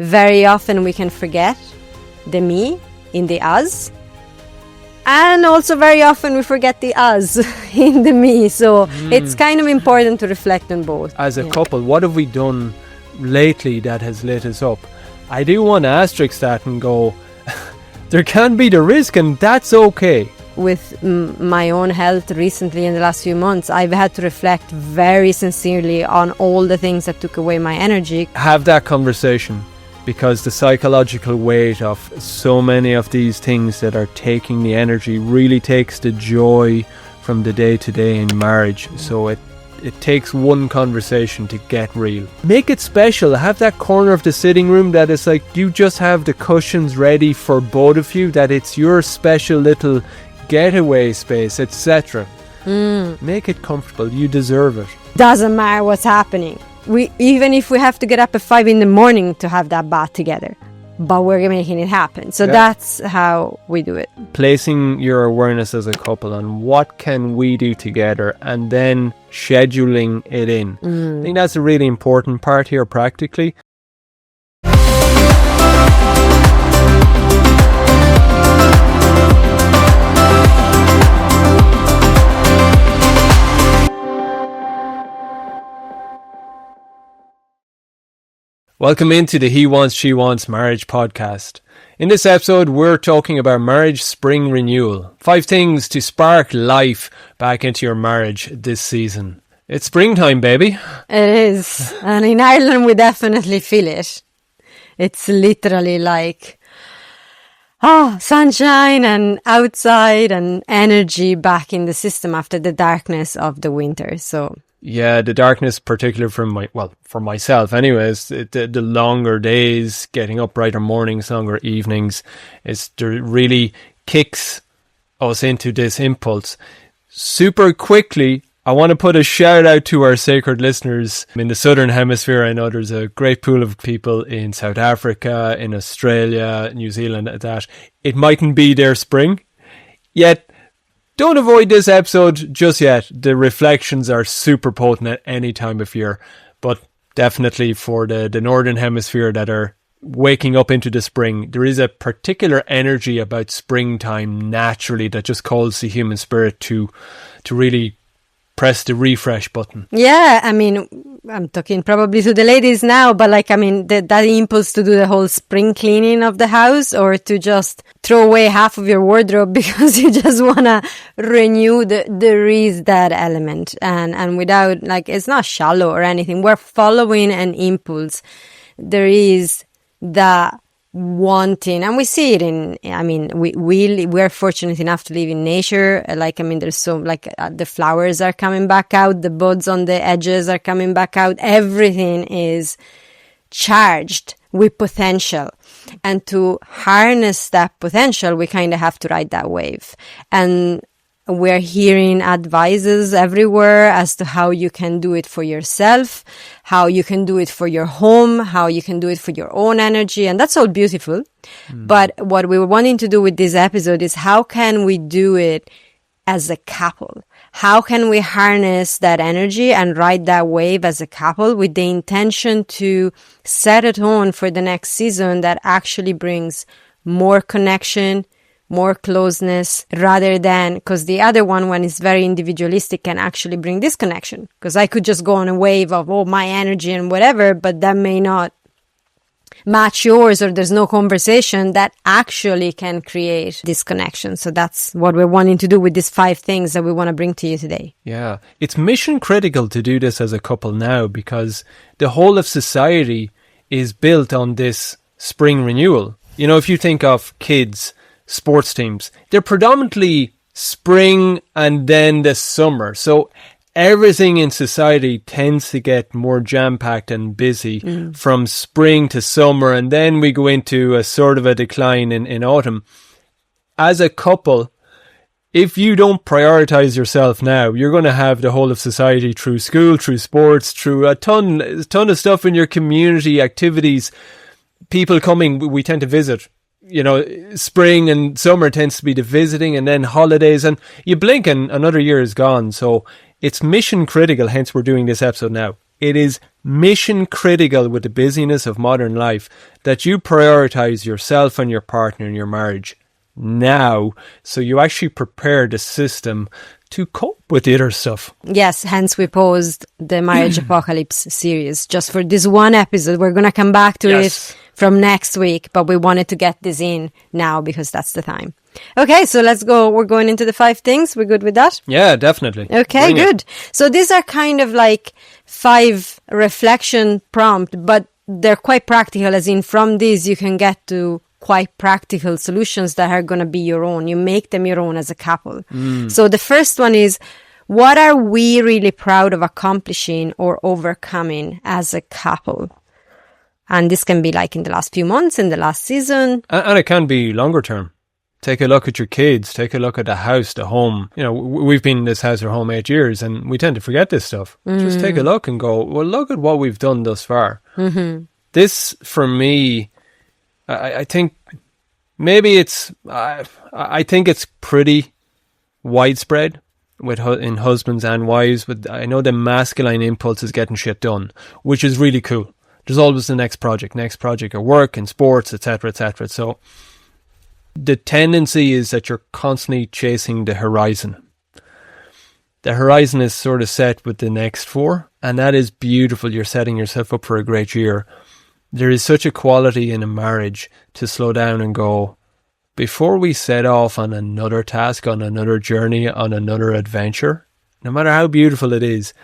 Very often we can forget the me in the us. And also very often we forget the us in the me. So it's kind of important to reflect on both. As a couple, what have we done lately that has lit us up? I do want to asterisk that and go, there can be the risk, and that's okay. With my own health recently in the last few months, I've had to reflect very sincerely on all the things that took away my energy. Have that conversation, because the psychological weight of so many of these things that are taking the energy really takes the joy from the day-to-day in marriage. So it takes one conversation to get real. Make it special. Have that corner of the sitting room that is like you just have the cushions ready for both of you, that it's your special little getaway space, etc. Make it comfortable. You deserve it. Doesn't matter what's happening. Even if we have to get up at 5 a.m. to have that bath together, but we're making it happen. So that's how we do it. Placing your awareness as a couple on what can we do together, and then scheduling it in. I think that's a really important part here practically. Welcome into the He Wants, She Wants Marriage podcast. In this episode, we're talking about marriage spring renewal. 5 things to spark life back into your marriage this season. It's springtime, baby. It is. And in Ireland, we definitely feel it. It's literally like, sunshine and outside and energy back in the system after the darkness of the winter. So yeah, the darkness, particularly for myself anyways, the longer days, getting up brighter mornings, longer evenings, it really kicks us into this impulse. Super quickly, I want to put a shout out to our sacred listeners in the Southern Hemisphere. I know there's a great pool of people in South Africa, in Australia, New Zealand, that it mightn't be their spring, yet don't avoid this episode just yet. The reflections are super potent at any time of year, but definitely for the Northern Hemisphere that are waking up into the spring, there is a particular energy about springtime naturally that just calls the human spirit to really press the refresh button. Yeah, I mean, I'm talking probably to the ladies now, but that impulse to do the whole spring cleaning of the house, or to just throw away half of your wardrobe because you just want to renew, there is that element. And without, it's not shallow or anything. We're following an impulse. There is that wanting, and we see it we're fortunate enough to live in nature. There's so the flowers are coming back out, the buds on the edges are coming back out, everything is charged with potential, and to harness that potential we kind of have to ride that wave. And we're hearing advices everywhere as to how you can do it for yourself, how you can do it for your home, how you can do it for your own energy. And that's all beautiful. But what we were wanting to do with this episode is how can we do it as a couple? How can we harness that energy and ride that wave as a couple with the intention to set a tone for the next season that actually brings more connection, more closeness, rather than, because the other one, when it's very individualistic, can actually bring disconnection. Because I could just go on a wave of, my energy and whatever, but that may not match yours, or there's no conversation that actually can create disconnection. So that's what we're wanting to do with these 5 things that we want to bring to you today. Yeah, it's mission critical to do this as a couple now, because the whole of society is built on this spring renewal. You know, if you think of kids, sports teams, they're predominantly spring and then the summer. So everything in society tends to get more jam-packed and busy from spring to summer, and then we go into a sort of a decline in autumn. As a couple, if you don't prioritize yourself now, you're going to have the whole of society through school, through sports, through a ton of stuff in your community, activities, people coming. We tend to visit. You know, spring and summer tends to be the visiting, and then holidays, and you blink and another year is gone. So it's mission critical, hence we're doing this episode now. It is mission critical with the busyness of modern life that you prioritize yourself and your partner in your marriage now, so you actually prepare the system to cope with the other stuff. Yes, hence we paused the Marriage Apocalypse series just for this one episode. We're going to come back to it from next week, but we wanted to get this in now because that's the time. Okay, so let's go. We're going into the 5 things. We're good with that? Yeah, definitely. Okay, good. So these are kind of like 5 reflection prompt, but they're quite practical, as in from these you can get to quite practical solutions that are going to be your own. You make them your own as a couple. So the first one is, what are we really proud of accomplishing or overcoming as a couple? And this can be like in the last few months, in the last season. And it can be longer term. Take a look at your kids. Take a look at the house, the home. You know, we've been in this house or home 8 years and we tend to forget this stuff. Just take a look and go, well, look at what we've done thus far. This, for me, I think maybe it's, I think it's pretty widespread in husbands and wives. I know the masculine impulse is getting shit done, which is really cool. There's always the next project at work, in sports, etc., etc. So the tendency is that you're constantly chasing the horizon. The horizon is sort of set with the next 4, and that is beautiful. You're setting yourself up for a great year. There is such a quality in a marriage to slow down and go, before we set off on another task, on another journey, on another adventure, no matter how beautiful it is,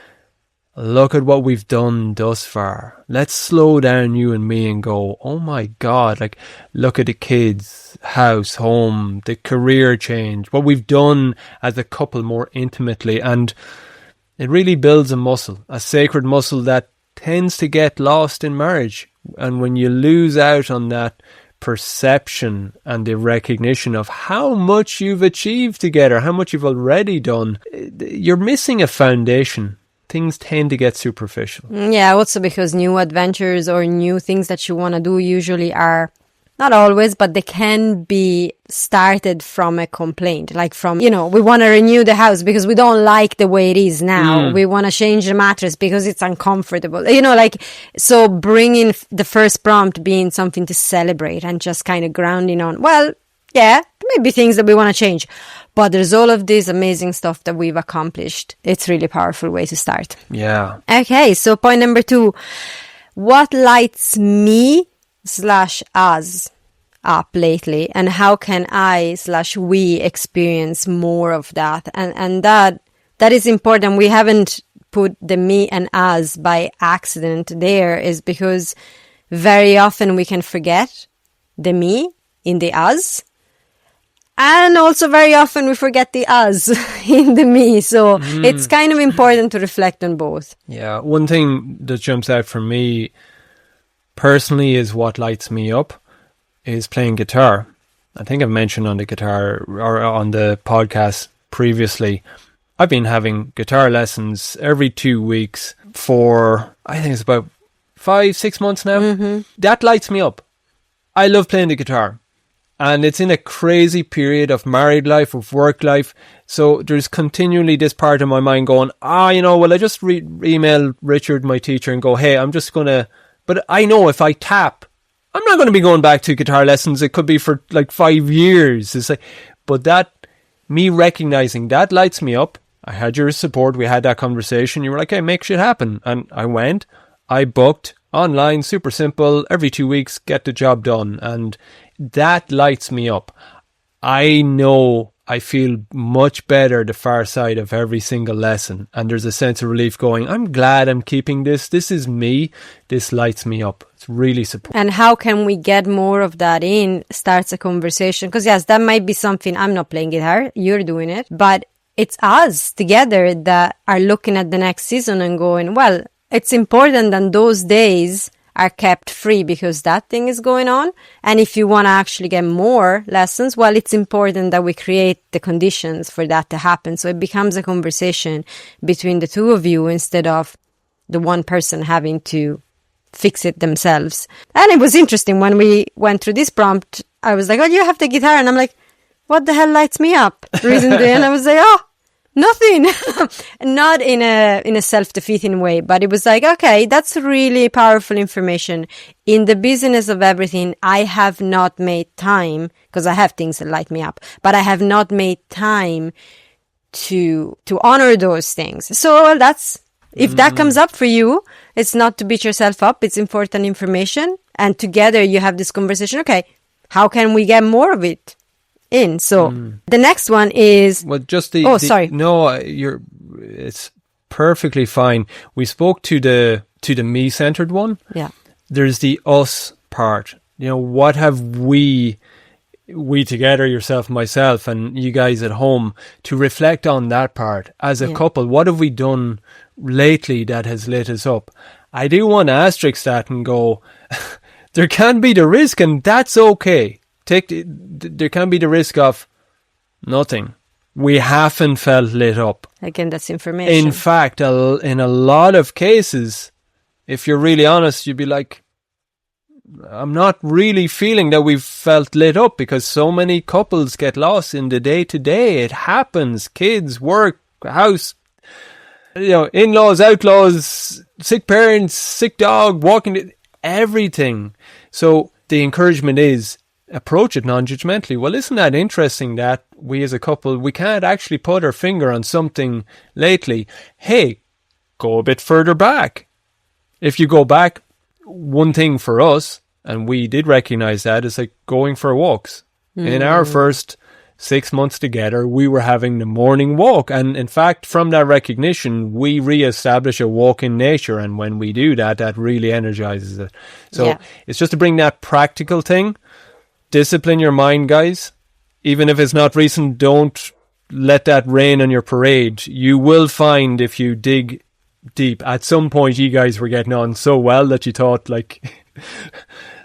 look at what we've done thus far. Let's slow down, you and me, and go, oh my God, like, look at the kids, house, home, the career change, what we've done as a couple more intimately. And it really builds a muscle, a sacred muscle that tends to get lost in marriage. And when you lose out on that perception and the recognition of how much you've achieved together, how much you've already done, you're missing a foundation. Things tend to get superficial. Yeah, also because new adventures or new things that you want to do usually are, not always, but they can be started from a complaint. Like from, we want to renew the house because we don't like the way it is now. We want to change the mattress because it's uncomfortable. So bringing the first prompt being something to celebrate and just kind of grounding on, well, yeah, maybe things that we want to change. But there's all of this amazing stuff that we've accomplished. It's really powerful way to start. Yeah. Okay, so point number 2. What lights me/us up lately, and how can I/we experience more of that? And that is important. We haven't put the me and us by accident there, is because very often we can forget the me in the us. And also very often we forget the us in the me. So it's kind of important to reflect on both. Yeah. One thing that jumps out for me personally is what lights me up is playing guitar. I think I've mentioned on the guitar or on the podcast previously, I've been having guitar lessons every 2 weeks for, I think it's about 5-6 months now. That lights me up. I love playing the guitar. And it's in a crazy period of married life, of work life. So there's continually this part of my mind going, I just email Richard, my teacher, and go, hey, I'm just going to, but I know if I tap, I'm not going to be going back to guitar lessons. It could be for like 5 years. It's like, but that, me recognizing that lights me up. I had your support. We had that conversation. You were like, hey, make shit happen. And I went, I booked online, super simple, every 2 weeks, get the job done. And that lights me up. I know I feel much better the far side of every single lesson. And there's a sense of relief going, I'm glad I'm keeping this. This is me. This lights me up. It's really supportive. And how can we get more of that in? Starts a conversation. Because yes, that might be something, I'm not playing guitar, you're doing it. But it's us together that are looking at the next season and going, well, it's important that those days are kept free because that thing is going on. And if you want to actually get more lessons, well, it's important that we create the conditions for that to happen. So it becomes a conversation between the two of you instead of the one person having to fix it themselves. And it was interesting when we went through this prompt, I was like, oh, you have the guitar. And I'm like, what the hell lights me up recently? And I was like, oh, Nothing. Not in a self-defeating way, but it was like, okay, that's really powerful information. In the business of everything, I have not made time, because I have things that light me up, but I have not made time to honor those things. So that's, if that comes up for you, it's not to beat yourself up. It's important information. And together you have this conversation. Okay, how can we get more of it in? So the next one is, well, just sorry. No, it's perfectly fine. We spoke to the me-centered one. Yeah. There's the us part. You know, what have we together, yourself, myself, and you guys at home, to reflect on that part as a couple? What have we done lately that has lit us up? I do want to asterisk that and go, there can be the risk, and that's okay. There can be the risk of nothing. We haven't felt lit up. Again, that's information. In fact, in a lot of cases, if you're really honest, you'd be like, I'm not really feeling that we've felt lit up, because so many couples get lost in the day-to-day. It happens. Kids, work, house, in-laws, outlaws, sick parents, sick dog, walking, everything. So the encouragement is, approach it non-judgmentally. Well, isn't that interesting that we as a couple, we can't actually put our finger on something lately? Hey, go a bit further back. If you go back, one thing for us, and we did recognize that, is like going for walks. In our first 6 months together, we were having the morning walk. And in fact, from that recognition, we re-establish a walk in nature. And when we do that, that really energizes it. So it's just to bring that practical thing. Discipline your mind, guys. Even if it's not recent, don't let that rain on your parade. You will find, if you dig deep, at some point you guys were getting on so well that you thought like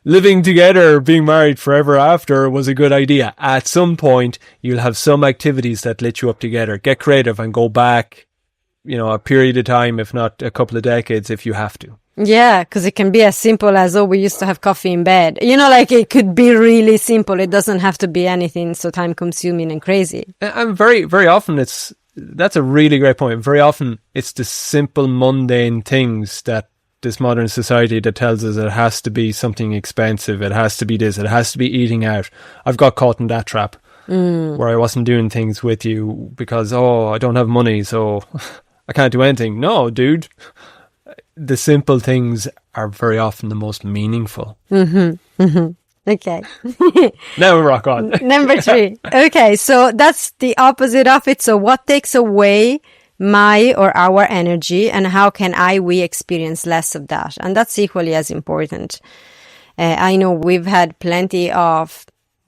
living together, being married forever after was a good idea. At some point you'll have some activities that lit you up together. Get creative and go back, a period of time, if not a couple of decades, if you have to. Yeah, because it can be as simple as, we used to have coffee in bed. It could be really simple. It doesn't have to be anything so time consuming and crazy. And very, very often that's a really great point. Very often it's the simple mundane things that this modern society that tells us it has to be something expensive. It has to be this. It has to be eating out. I've got caught in that trap where I wasn't doing things with you because, I don't have money, so I can't do anything. No, dude. The simple things are very often the most meaningful. Okay. Now we rock on. Number 3. Okay, so that's the opposite of it. So what takes away my or our energy, and how can we experience less of that? And that's equally as important. I know we've had plenty of,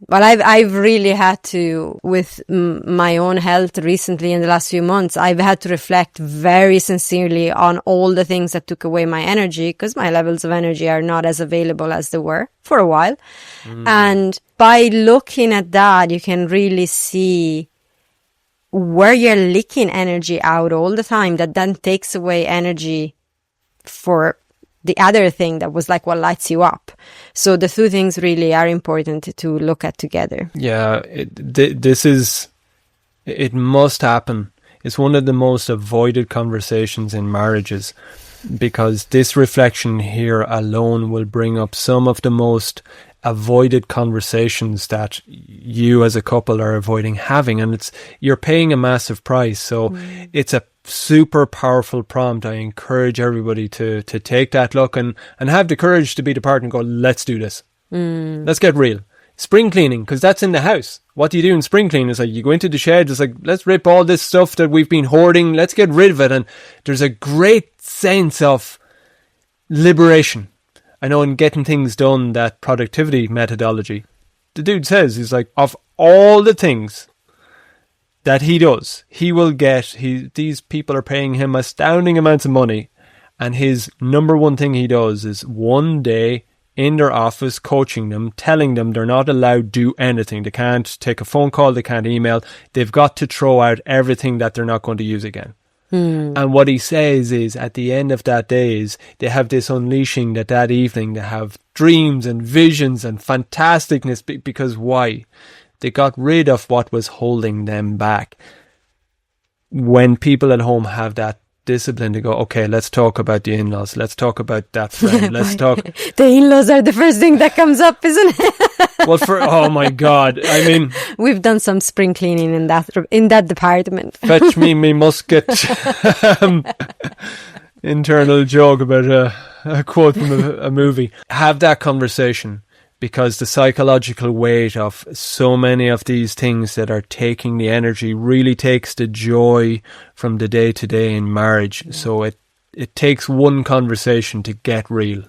I've really had to, with my own health recently in the last few months, I've had to reflect very sincerely on all the things that took away my energy, because my levels of energy are not as available as they were for a while. And by looking at that, you can really see where you're leaking energy out all the time that then takes away energy for the other thing that was like what lights you up. So the two things really are important to look at together. Yeah, it must happen. It's one of the most avoided conversations in marriages, because this reflection here alone will bring up some of the most avoided conversations that you as a couple are avoiding having, and you're paying a massive price. So it's a super powerful prompt. I encourage everybody to take that look and have the courage to be the partner and go, let's do this. Let's get real. Spring cleaning, because that's in the house. What do you do in spring cleaning? It's like you go into the shed, it's like, let's rip all this stuff that we've been hoarding, let's get rid of it. And there's a great sense of liberation. I know in getting things done, that productivity methodology, the dude says, he's like, of all the things that he does, he will get, these people are paying him astounding amounts of money, and his number one thing he does is one day in their office coaching them, telling them they're not allowed to do anything. They can't take a phone call, they can't email, they've got to throw out everything that they're not going to use again. And what he says is, at the end of that day, is they have this unleashing that evening, they have dreams and visions and fantasticness, because why? They got rid of what was holding them back. when people at home have that discipline to go, okay, let's talk about the in-laws, let's talk about that friend, let's talk. The in-laws are the first thing that comes up, isn't it? Well, oh my God, I mean, we've done some spring cleaning in that department. Fetch me musket. Internal joke about a quote from a movie. Have that conversation, because the psychological weight of so many of these things that are taking the energy really takes the joy from the day-to-day in marriage. So it takes one conversation to get real,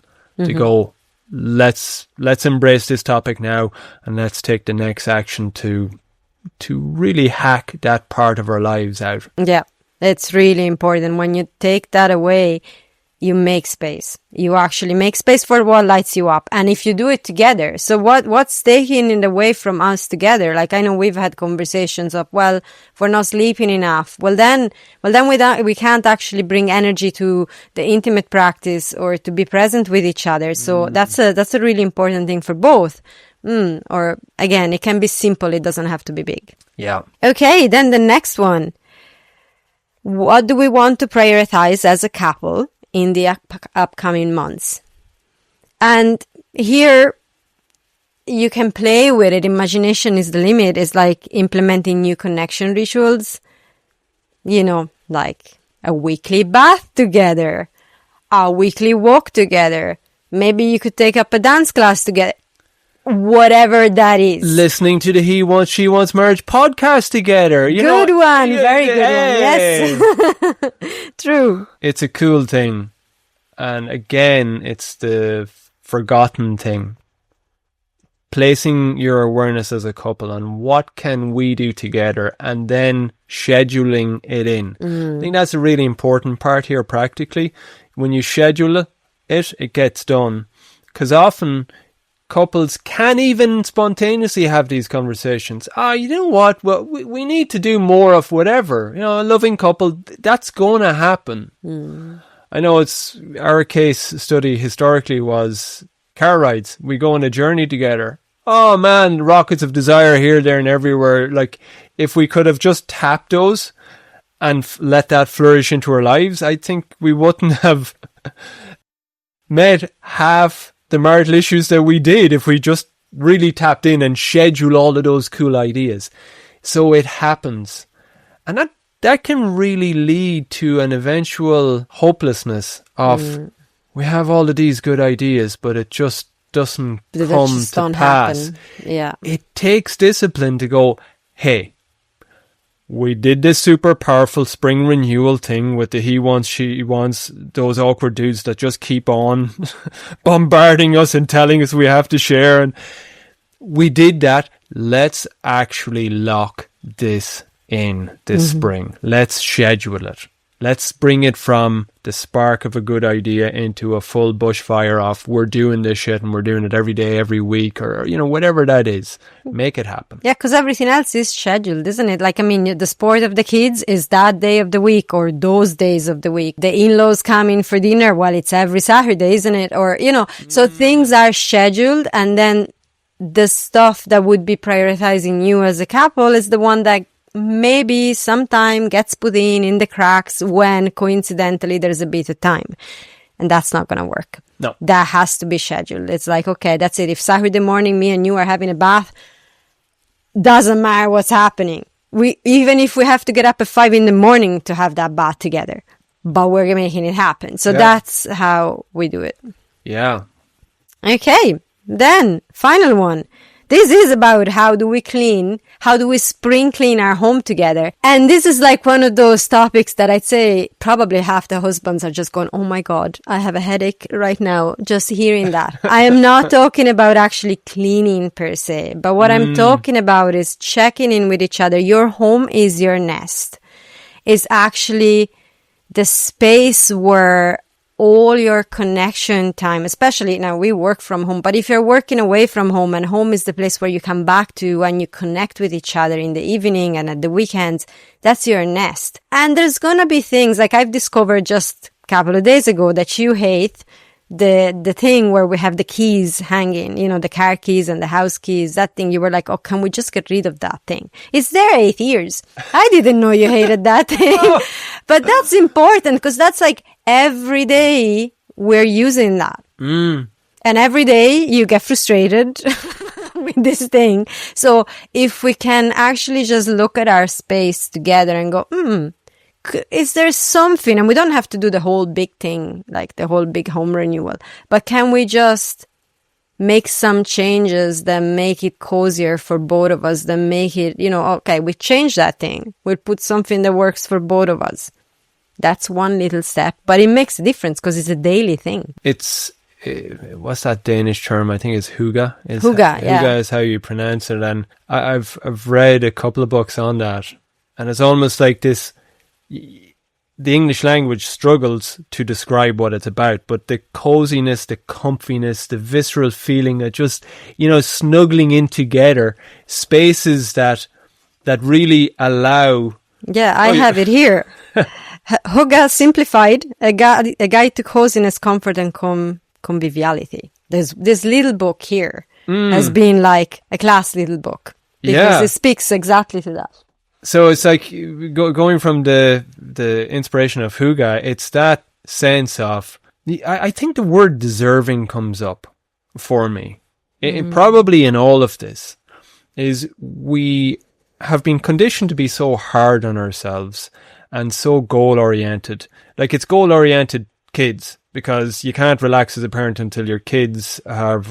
to go, let's embrace this topic now, and let's take the next action to really hack that part of our lives out. Yeah, it's really important. When you take that away, you make space. You actually make space for what lights you up. And if you do it together, so what's taking it away from us together? Like, I know we've had conversations of, well, if we're not sleeping enough, well then we can't actually bring energy to the intimate practice or to be present with each other. So that's a really important thing for both. Or again, it can be simple. It doesn't have to be big. Yeah. Okay. Then the next one. What do we want to prioritize as a couple in the upcoming months? And here you can play with it. Imagination is the limit. It's like implementing new connection rituals, like a weekly bath together, a weekly walk together. Maybe you could take up a dance class together. Whatever that is. Listening to the He Wants, She Wants Marriage podcast together. Good one. Very good one. Yes. True. It's a cool thing. And again, it's the forgotten thing. Placing your awareness as a couple on what can we do together, and then scheduling it in. I think that's a really important part here practically. When you schedule it gets done. Because often couples can even spontaneously have these conversations. You know what? Well, we need to do more of whatever. A loving couple, that's going to happen. I know it's our case study historically was car rides. We go on a journey together. Oh man, rockets of desire here, there and everywhere. Like, if we could have just tapped those and let that flourish into our lives, I think we wouldn't have met half the marital issues that we did if we just really tapped in and scheduled all of those cool ideas. So it happens. And that can really lead to an eventual hopelessness of we have all of these good ideas, but it just doesn't come to pass. Happen. Yeah. It takes discipline to go, hey, we did this super powerful spring renewal thing with the he wants, she wants, those awkward dudes that just keep on bombarding us and telling us we have to share. And we did that. Let's actually lock this in this spring. Let's schedule it. Let's bring it from the spark of a good idea into a full bushfire of we're doing this shit and we're doing it every day, every week, or, whatever that is. Make it happen. Yeah, because everything else is scheduled, isn't it? Like, the sport of the kids is that day of the week or those days of the week. The in-laws come in for dinner, well, it's every Saturday, isn't it? Or, so things are scheduled, and then the stuff that would be prioritizing you as a couple is the one that maybe sometime gets put in the cracks when coincidentally there's a bit of time. And that's not going to work. No. That has to be scheduled. It's like, okay, that's it. If Saturday morning me and you are having a bath, doesn't matter what's happening. Even if we have to get up at 5 a.m. to have that bath together, but we're making it happen. So that's how we do it. Yeah. Okay. Then final one. This is about how do we spring clean our home together. And this is like one of those topics that I'd say probably half the husbands are just going, oh my God, I have a headache right now just hearing that. I am not talking about actually cleaning per se, but what I'm talking about is checking in with each other. Your home is your nest. It's actually the space where all your connection time, especially now we work from home, but if you're working away from home and home is the place where you come back to and you connect with each other in the evening and at the weekends, that's your nest. And there's going to be things like I've discovered just a couple of days ago that you hate the thing where we have the keys hanging, you know, the car keys and the house keys, that thing, you were like, oh, can we just get rid of that thing? It's there 8 years. I didn't know you hated that thing. But that's important because that's like every day we're using that. And every day you get frustrated with this thing. So if we can actually just look at our space together and go, is there something, and we don't have to do the whole big thing, like the whole big home renewal, but can we just make some changes that make it cozier for both of us, that make it, you know, okay, we change that thing. We'll put something that works for both of us. That's one little step, but it makes a difference because it's a daily thing. It's, what's that Danish term? I think it's hygge. Hygge, yeah. Hygge is how you pronounce it. And I've read a couple of books on that. And it's almost like this, the English language struggles to describe what it's about, but the coziness, the comfiness, the visceral feeling that just, you know, snuggling in together, spaces that really allow. Yeah, I have it here. Hygge simplified, a guide to coziness, comfort, and conviviality. There's this little book here has been like a class little book because it speaks exactly to that. So it's like going from the inspiration of hygge, it's that sense of, I think the word deserving comes up for me. It probably in all of this is we have been conditioned to be so hard on ourselves and so goal-oriented. Like it's goal-oriented kids, because you can't relax as a parent until your kids are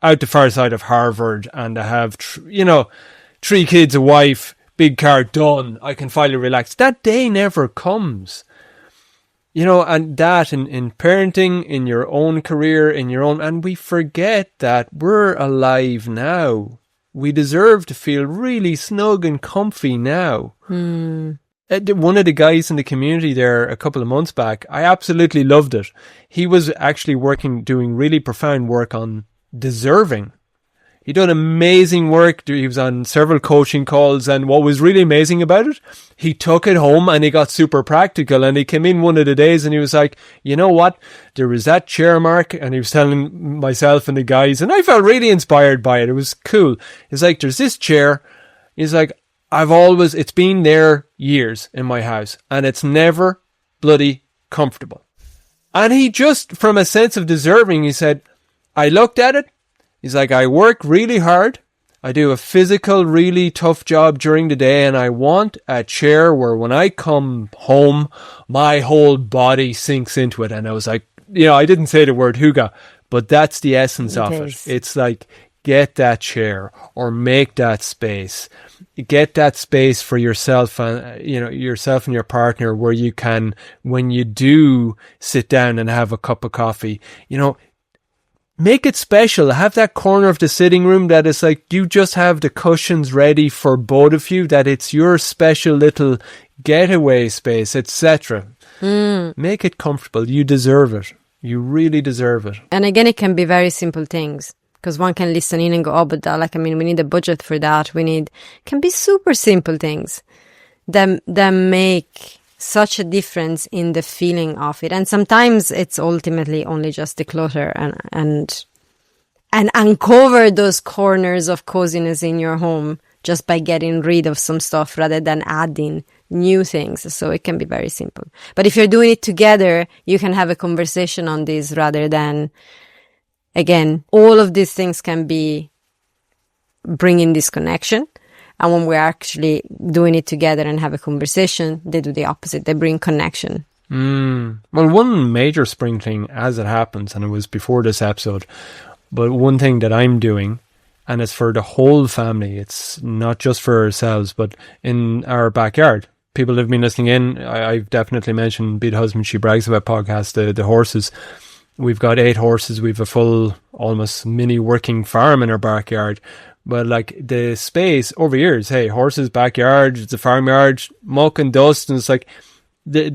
out the far side of Harvard and they have, 3 kids, a wife, big car, done. I can finally relax. That day never comes. You know, and that in parenting, in your own career, and we forget that we're alive now. We deserve to feel really snug and comfy now. One of the guys in the community there a couple of months back, I absolutely loved it. He was actually doing really profound work on deserving. He done amazing work. He was on several coaching calls, and what was really amazing about it, he took it home and he got super practical, and he came in one of the days and he was like, you know what, there was that chair, Mark, and he was telling myself and the guys, and I felt really inspired by it. It was cool. He's like, there's this chair. He's like, it's been there years in my house and it's never bloody comfortable. And he just, from a sense of deserving, he said, I looked at it. He's like, I work really hard. I do a physical, really tough job during the day, and I want a chair where when I come home, my whole body sinks into it. And I was like, I didn't say the word hygge, but that's the essence of it. It's like, get that chair or make that space. Get that space for yourself and, yourself and your partner where you can, when you do sit down and have a cup of coffee, make it special. Have that corner of the sitting room that is like you just have the cushions ready for both of you, that it's your special little getaway space, etc. Make it comfortable. You deserve it. You really deserve it. And again, it can be very simple things, because one can listen in and go, oh, but we need a budget for that. Can be super simple things that make such a difference in the feeling of it. And sometimes it's ultimately only just declutter and uncover those corners of coziness in your home just by getting rid of some stuff rather than adding new things. So it can be very simple. But if you're doing it together, you can have a conversation on this rather than, again, all of these things can be bringing disconnection. And when we're actually doing it together and have a conversation, they do the opposite. They bring connection. Well, one major spring thing as it happens, and it was before this episode, but one thing that I'm doing, and it's for the whole family, it's not just for ourselves, but in our backyard. People have been listening in. I've definitely mentioned Be the Husband She Brags About podcast, the horses. We've got 8 horses. We've a full, almost mini working farm in our backyard. But like the space over years, hey, horses, backyard, it's a farmyard, muck and dust, and it's like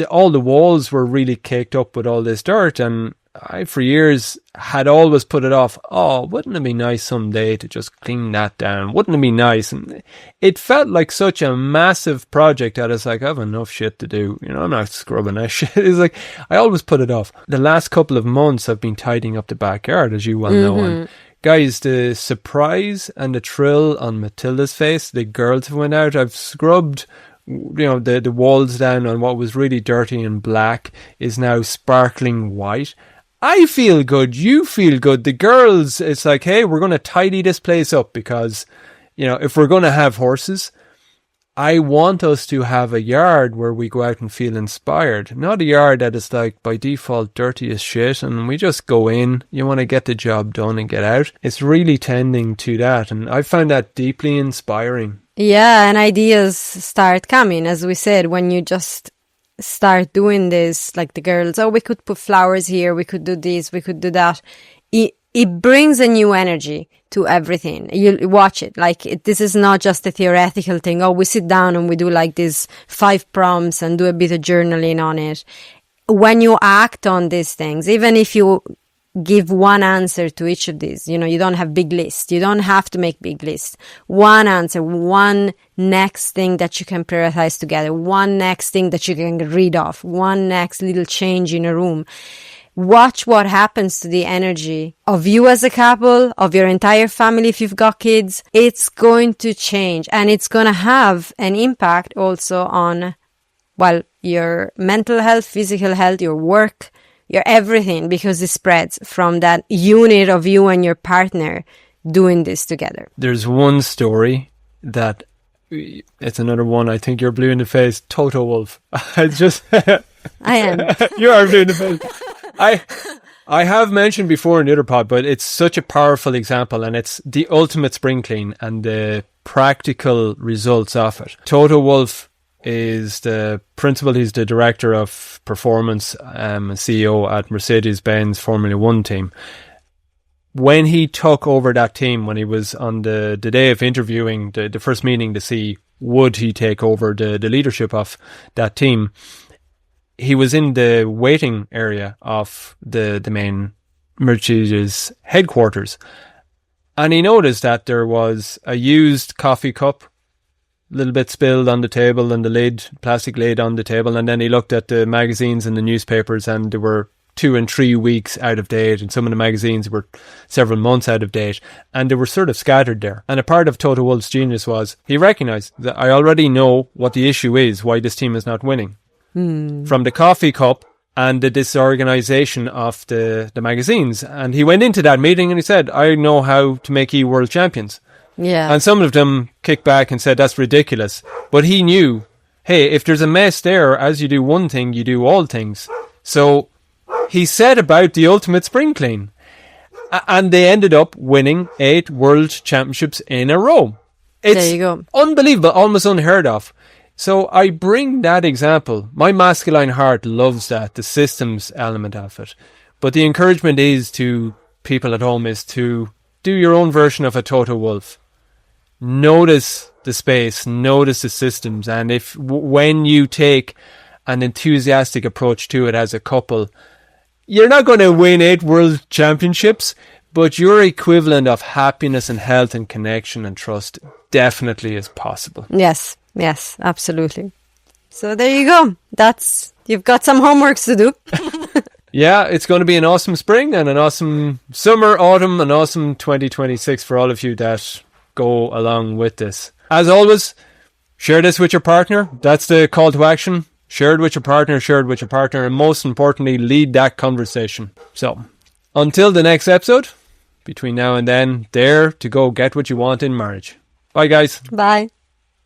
all the walls were really caked up with all this dirt, and I, for years, had always put it off. Oh, wouldn't it be nice someday to just clean that down? Wouldn't it be nice? And it felt like such a massive project that it's like, I have enough shit to do. You know, I'm not scrubbing that shit. It's like, I always put it off. The last couple of months, I've been tidying up the backyard, as you well know. And guys, the surprise and the thrill on Matilda's face, the girls who went out, I've scrubbed, the walls down, on what was really dirty and black is now sparkling white. I feel good. You feel good. The girls, it's like, hey, we're going to tidy this place up because, if we're going to have horses, I want us to have a yard where we go out and feel inspired. Not a yard that is like by default dirty as shit and we just go in. You want to get the job done and get out. It's really tending to that. And I found that deeply inspiring. Yeah, and ideas start coming, as we said, when you just start doing this, like the girls, we could put flowers here, we could do this, we could do that. It brings a new energy to everything. You watch it. This is not just a theoretical thing. We sit down and we do like these 5 prompts and do a bit of journaling on it. When you act on these things, even if you give one answer to each of these, you don't have big lists. You don't have to make big lists. One answer, one next thing that you can prioritize together, one next thing that you can read off, one next little change in a room. Watch what happens to the energy of you as a couple, of your entire family if you've got kids. It's going to change, and it's going to have an impact also on, your mental health, physical health, your work, your everything, because it spreads from that unit of you and your partner doing this together. There's one story that, it's another one, I think you're blue in the face, Toto Wolff. I am. You are blue in the face. I have mentioned before in the other pod, but it's such a powerful example, and it's the ultimate spring clean and the practical results of it. Toto Wolff is the principal, he's the director of performance, CEO at Mercedes-Benz Formula One team. When he took over that team, when he was on the day of interviewing, the first meeting to see would he take over the leadership of that team, he was in the waiting area of the main Mercedes headquarters, and he noticed that there was a used coffee cup, a little bit spilled on the table, and the plastic lid on the table. And then he looked at the magazines and the newspapers, and they were 2 and 3 weeks out of date, and some of the magazines were several months out of date, and they were sort of scattered there. And a part of Toto Wolff's genius was he recognized that I already know what the issue is, why this team is not winning. From the coffee cup and the disorganization of the magazines. And he went into that meeting and he said, I know how to make you world champions. Yeah. And some of them kicked back and said, that's ridiculous. But he knew, hey, if there's a mess there, as you do one thing, you do all things. So he set about the ultimate spring clean. And they ended up winning 8 world championships in a row. There you go. Unbelievable, almost unheard of. So I bring that example. My masculine heart loves that, the systems element of it. But the encouragement is to people at home is to do your own version of a Toto Wolff. Notice the space, notice the systems. And when you take an enthusiastic approach to it as a couple, you're not going to win 8 world championships, but your equivalent of happiness and health and connection and trust definitely is possible. Yes, absolutely. So there you go. You've got some homeworks to do. Yeah, it's going to be an awesome spring and an awesome summer, autumn, an awesome 2026 for all of you that go along with this. As always, share this with your partner. That's the call to action. Share it with your partner, and most importantly, lead that conversation. So, until the next episode, between now and then, dare to go get what you want in marriage. Bye, guys. Bye.